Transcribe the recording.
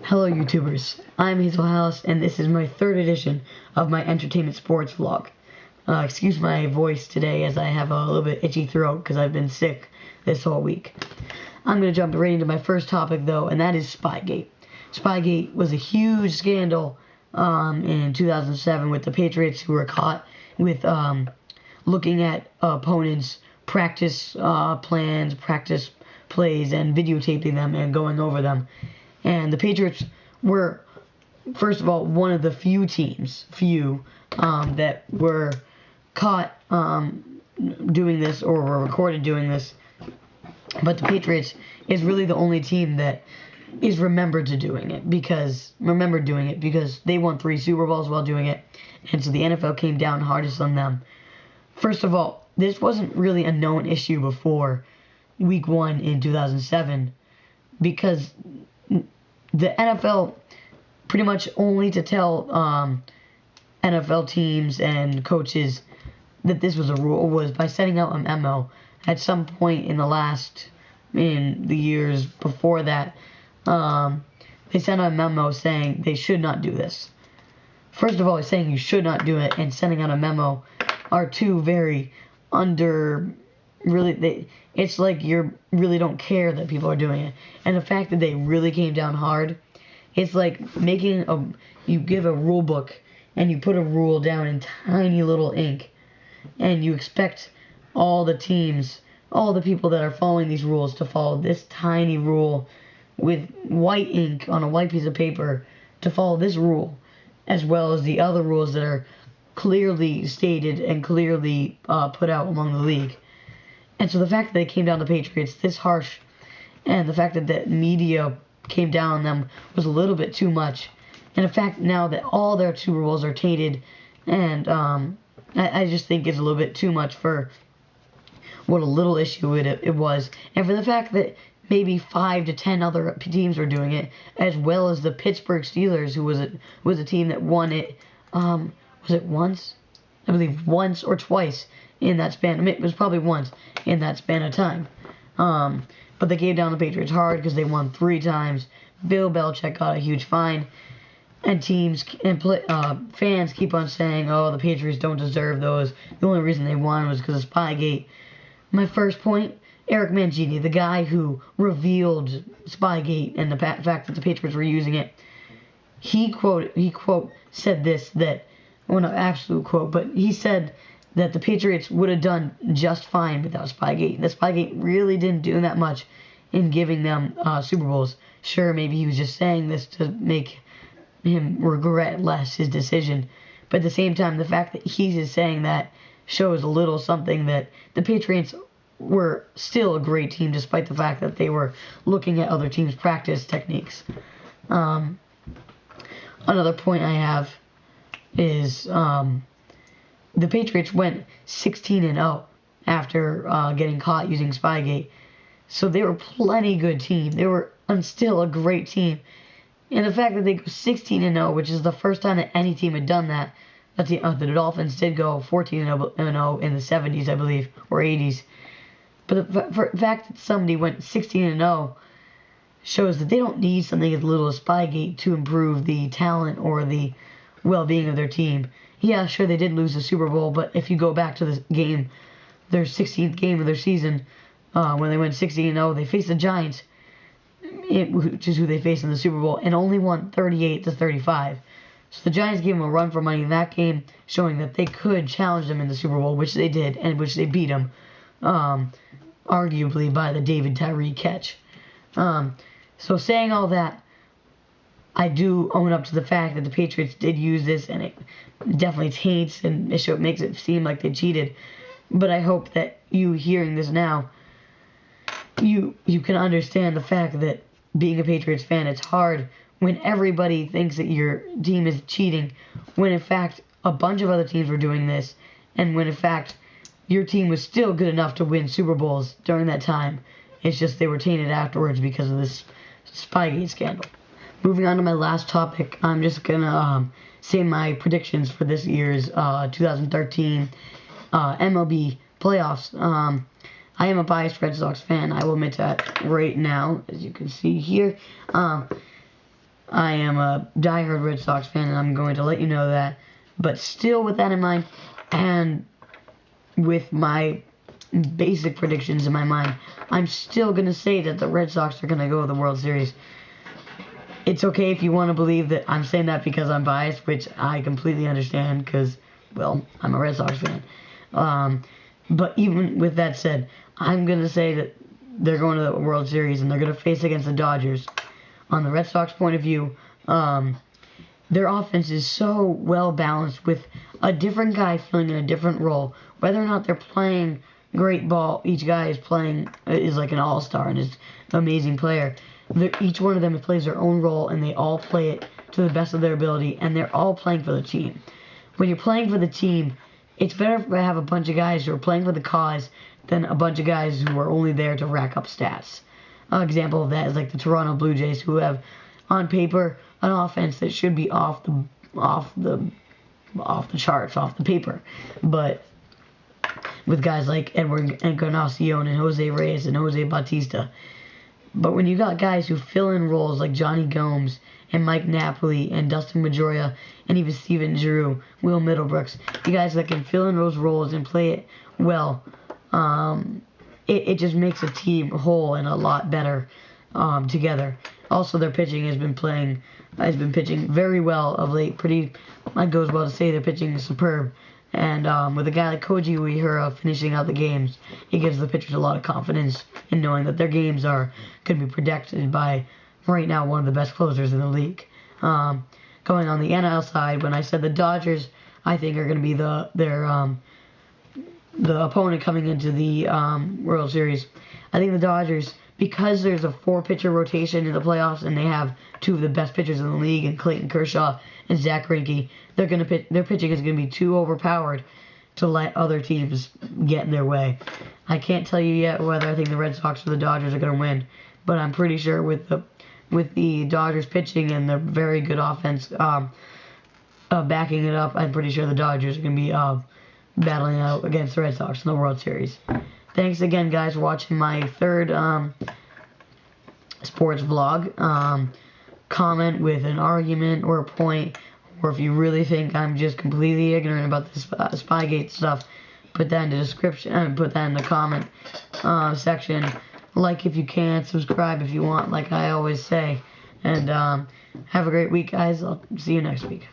Hello YouTubers, I'm Hazel House and this is my third edition of my entertainment sports vlog. Excuse my voice today as I have a little bit itchy throat because I've been sick this whole week. I'm going to jump right into my first topic though, and that is Spygate. Spygate was a huge scandal in 2007 with the Patriots who were caught with looking at opponents' practice plans, practice plays, and videotaping them and going over them. And the Patriots were, first of all, one of the few teams, that were caught doing this or were recorded doing this. But the Patriots is really the only team that is remembered doing it because they won 3 Super Bowls while doing it, and so the NFL came down hardest on them. First of all, this wasn't really a known issue before Week 1 in 2007 because the NFL pretty much only to tell NFL teams and coaches that this was a rule was by sending out a memo at some point in the years before that. They sent out a memo saying they should not do this. First of all, saying you should not do it and sending out a memo are two very it's like you really don't care that people are doing it. And the fact that they really came down hard, it's like you give a rule book and you put a rule down in tiny little ink and you expect all the teams, all the people that are following these rules to follow this tiny rule with white ink on a white piece of paper to follow this rule, as well as the other rules that are clearly stated and clearly put out among the league. And so the fact that they came down to Patriots this harsh, and the fact that the media came down on them was a little bit too much. And the fact now that all their Super Bowls are tainted, and I just think it's a little bit too much for what a little issue it was. And for the fact that maybe 5 to 10 other teams were doing it, as well as the Pittsburgh Steelers, who was a team that won it, was it once? I believe once or twice in that span. I mean, it was probably once in that span of time. But they gave down the Patriots hard because they won 3 times. Bill Belichick got a huge fine. And teams and fans keep on saying, oh, the Patriots don't deserve those. The only reason they won was because of Spygate. My first point, Eric Mangini, the guy who revealed Spygate and the fact that the Patriots were using it, he said this, that, well, not absolute quote, but he said that the Patriots would have done just fine without Spygate. That Spygate really didn't do that much in giving them Super Bowls. Sure, maybe he was just saying this to make him regret less his decision. But at the same time, the fact that he's just saying that shows a little something that the Patriots were still a great team despite the fact that they were looking at other teams' practice techniques. Another point I have is the Patriots went 16-0 after getting caught using Spygate. So they were plenty good team. They were still a great team. And the fact that they go 16-0, which is the first time that any team had done that, the Dolphins did go 14-0 in the 70s, I believe, or 80s. But the fact that somebody went 16-0 shows that they don't need something as little as Spygate to improve the talent or the well-being of their team. Yeah, sure, they did lose the Super Bowl, but if you go back to the game, their 16th game of their season, when they went 16-0, they faced the Giants, which is who they faced in the Super Bowl, and only won 38-35. So the Giants gave them a run for money in that game, showing that they could challenge them in the Super Bowl, which they did, and which they beat them, arguably by the David Tyree catch. So saying all that, I do own up to the fact that the Patriots did use this, and it definitely taints and makes it seem like they cheated. But I hope that you hearing this now, you can understand the fact that being a Patriots fan, it's hard when everybody thinks that your team is cheating, when in fact a bunch of other teams were doing this, and when in fact your team was still good enough to win Super Bowls during that time. It's just they were tainted afterwards because of this Spygate scandal. Moving on to my last topic, I'm just going to say my predictions for this year's 2013 MLB playoffs. I am a biased Red Sox fan. I will admit that right now, as you can see here. I am a diehard Red Sox fan, and I'm going to let you know that. But still, with that in mind, and with my basic predictions in my mind, I'm still going to say that the Red Sox are going to go to the World Series. It's okay if you want to believe that I'm saying that because I'm biased, which I completely understand because, well, I'm a Red Sox fan. But even with that said, I'm going to say that they're going to the World Series and they're going to face against the Dodgers. On the Red Sox point of view, their offense is so well balanced with a different guy filling in a different role. Whether or not they're playing great ball, each guy is like an all-star and is an amazing player. Each one of them plays their own role, and they all play it to the best of their ability, and they're all playing for the team. When you're playing for the team, it's better to have a bunch of guys who are playing for the cause than a bunch of guys who are only there to rack up stats. An example of that is like the Toronto Blue Jays, who have, on paper, an offense that should be off the charts, off the paper. But with guys like Edward Encarnacion and Jose Reyes and Jose Bautista. But when you got guys who fill in roles like Johnny Gomes and Mike Napoli and Dustin Pedroia and even Steven Giroux, Will Middlebrooks, you guys that can fill in those roles and play it well, it just makes a team whole and a lot better together. Also, their pitching has been pitching very well of late. It goes well to say their pitching is superb. And with a guy like Koji Uehara finishing out the games, it gives the pitchers a lot of confidence in knowing that their games are going to be protected by, right now, one of the best closers in the league. Going on the NL side, when I said the Dodgers, I think are going to be the opponent coming into the World Series. I think the Dodgers, because there's a 4-pitcher rotation in the playoffs and they have 2 of the best pitchers in the league, and Clayton Kershaw and Zach Greinke, their pitching is going to be too overpowered to let other teams get in their way. I can't tell you yet whether I think the Red Sox or the Dodgers are going to win, but I'm pretty sure with the Dodgers pitching and their very good offense backing it up, I'm pretty sure the Dodgers are going to be battling out against the Red Sox in the World Series. Thanks again, guys, for watching my third sports vlog. Comment with an argument or a point, or if you really think I'm just completely ignorant about this Spygate stuff, put that in the description and put that in the comment section. Like if you can, subscribe if you want, like I always say. And have a great week, guys. I'll see you next week.